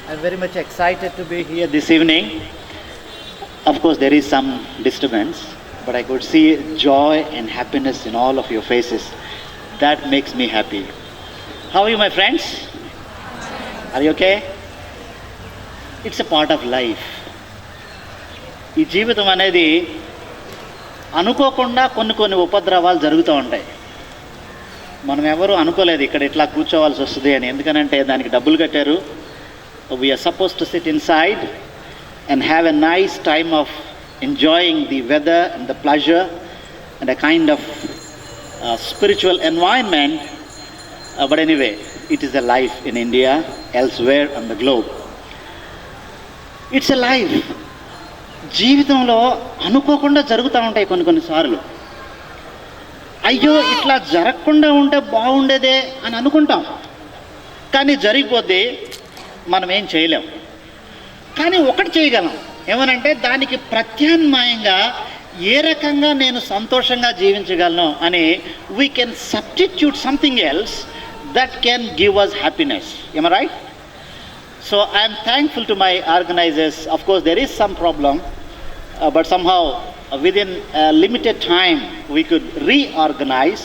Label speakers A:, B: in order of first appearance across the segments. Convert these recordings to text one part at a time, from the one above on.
A: I'm very much excited to be here this evening. Of course, there is some disturbance, but I could see joy and happiness in all of your faces. That makes me happy. How are you, my friends? Are you okay? It's a part of life. ఈ జీవితం అనేది అనుకోకుండా కొన్ని ఉపద్రవాలు జరుగుతూ ఉంటాయి. మనం ఎవరు అనుకోలేదు ఇక్కడ ఇట్లా కూర్చోవాల్సి వస్తుంది అని. ఎందుకనంటే దానికి డబ్బులు కట్టారు. We are suppose to sit inside and have a nice time of enjoying the weather and the pleasure and a kind of spiritual environment. But anyway, it is a life in India, elsewhere on the globe. It's a life. జీవితంలో అనుకోకుండా జరుగుతూ ఉంటాయి కొన్నిసార్లు. అయ్యో ఇట్లా జరగకుండా ఉంటే బాగుండేదే అని అనుకుంటాం, కానీ జరిగిపోతే మనం ఏం చేయలేం. కానీ ఒకటి చేయగలం, ఏమనంటే దానికి ప్రత్యామ్నాయంగా ఏ రకంగా నేను సంతోషంగా జీవించగలను అని we can substitute something else that can give us happiness. Am I right? So I am thankful to my organizers. Of course there is some problem, but somehow within a limited time we could reorganize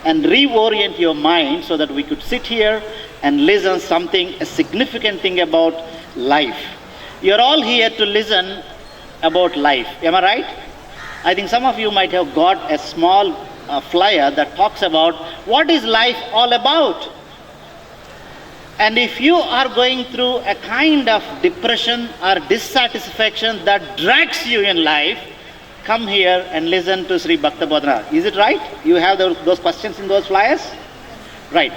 A: and reorient your mind so that we could sit here and listen something, a significant thing about life. You're all here to listen about life. Am I right? I think some of you might have got a small flyer that talks about what is life all about. And if you are going through a kind of depression or dissatisfaction that drags you in life, come here and listen to Sri Bhakta Bodhana. Is it right? You have those questions in those flyers? Right.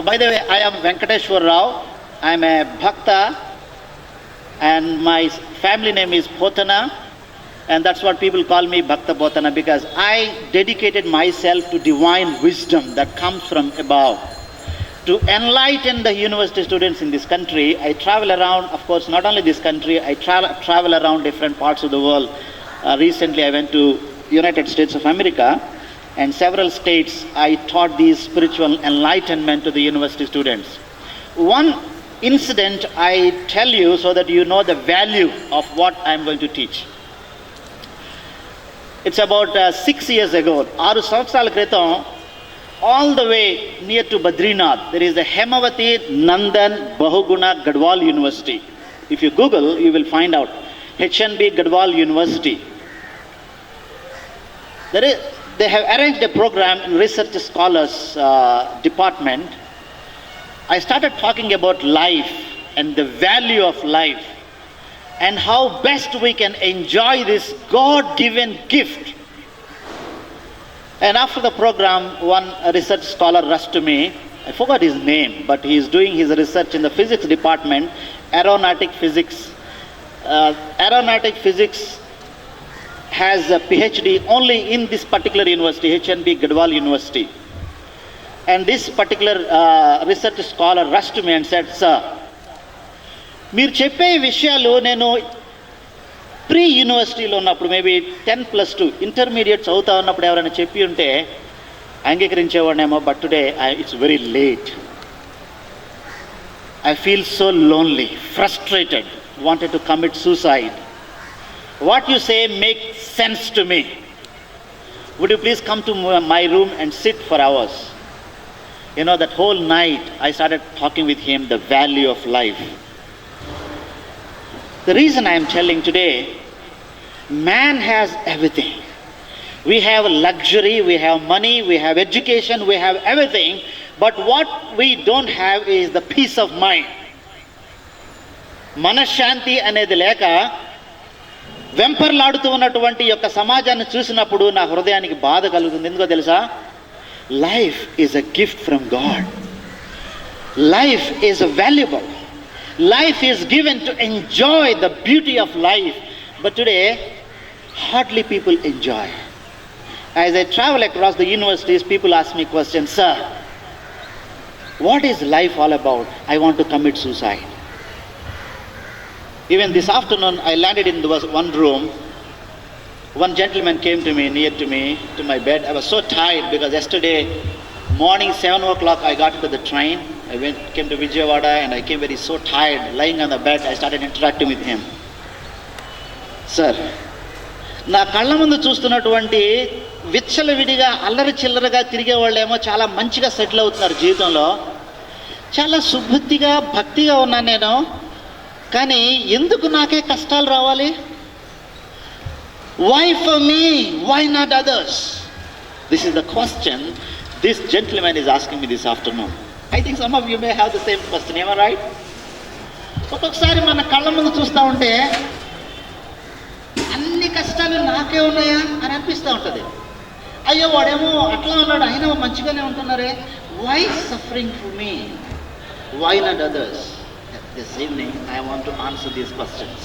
A: By the way, I am Venkateshwar Rao. I am a Bhakta and my family name is Potana, and that's what people call me, Bhakta Potana, because I dedicated myself to divine wisdom that comes from above. To enlighten the university students in this country, I travel around, of course not only this country, I travel around different parts of the world. Recently I went to United States of America, and several states I taught these spiritual enlightenment to the university students. One incident I tell you so that you know the value of what I am going to teach. It's about 6 years ago, 6 సంవత్సరాల క్రితం, all the way near to Badrinath, there is the Hemavati Nandan Bahuguna Gadwal University. If you Google, you will find out HNB Gadwal University. They have arranged a program in research scholars department. I started talking about life and the value of life and how best we can enjoy this God-given gift. And after the program, one research scholar rushed to me. I forgot his name, but he is doing his research in the physics department, aeronautic physics. Aeronautic physics has a PhD only in this particular university, HNB Gadwal University. And this particular research scholar rushed to me and said, "Sir, మీరు చెప్పే విషయాలు నేను pre యూనివర్సిటీలో ఉన్నప్పుడు maybe 10+2 intermediate చదువుతా ఉన్నప్పుడు ఎవరైనా చెప్పి ఉంటే అంగీకరించేవాడినేమో, but today it's very late. I feel so lonely, frustrated, wanted to commit suicide. What you say make sense to me. Would you please come to my room and sit for hours?" You know, that whole night I started talking with him the value of life. The reason I am telling today, man has everything. We have luxury, we have money, we have education, we have everything, but what we don't have is the peace of mind. మనశ్శాంతి అనేది లేక వెంపర్లాడుతూ ఉన్నటువంటి యొక్క సమాజాన్ని చూసినప్పుడు నా హృదయానికి బాధ కలుగుతుంది. ఎందుకో తెలుసా? Life is a gift from God. Life is valuable. Life is given to enjoy the beauty of life. But today, hardly people enjoy. As I travel across the universities, people ask me questions, "Sir, what is life all about? I want to commit suicide." Even this afternoon, I landed in one room. One gentleman came to me, near to me, to my bed. I was so tired because yesterday morning 7 o'clock I got into the train. came to Vijayawada and I came very so tired, lying on the bed. I started interacting with him. Sir, నా కళ్ళ ముందు చూస్తున్నటువంటి విచ్చలవిడిగా అల్లరి చిల్లరగా తిరిగే వాళ్ళేమో చాలా మంచిగా సెటిల్ అవుతున్నారు జీవితంలో. చాలా సుబుద్ధిగా భక్తిగా ఉన్నాను నేను, కానీ ఎందుకు నాకే కష్టాలు రావాలి? Why for me? Why not others? This is the question this gentleman is asking me this afternoon. I think some of you may have the same question. Am I right? ఒక్కొక్కసారి మన కళ్ళ ముందు చూస్తూ ఉంటే అన్ని కష్టాలు నాకే ఉన్నాయా అని అనిపిస్తూ ఉంటుంది. అయ్యో వాడేమో అట్లా ఉన్నాడు, అయినా మంచిగానే ఉంటున్నారే. Why suffering for me? Why not others? This evening I want to answer these questions.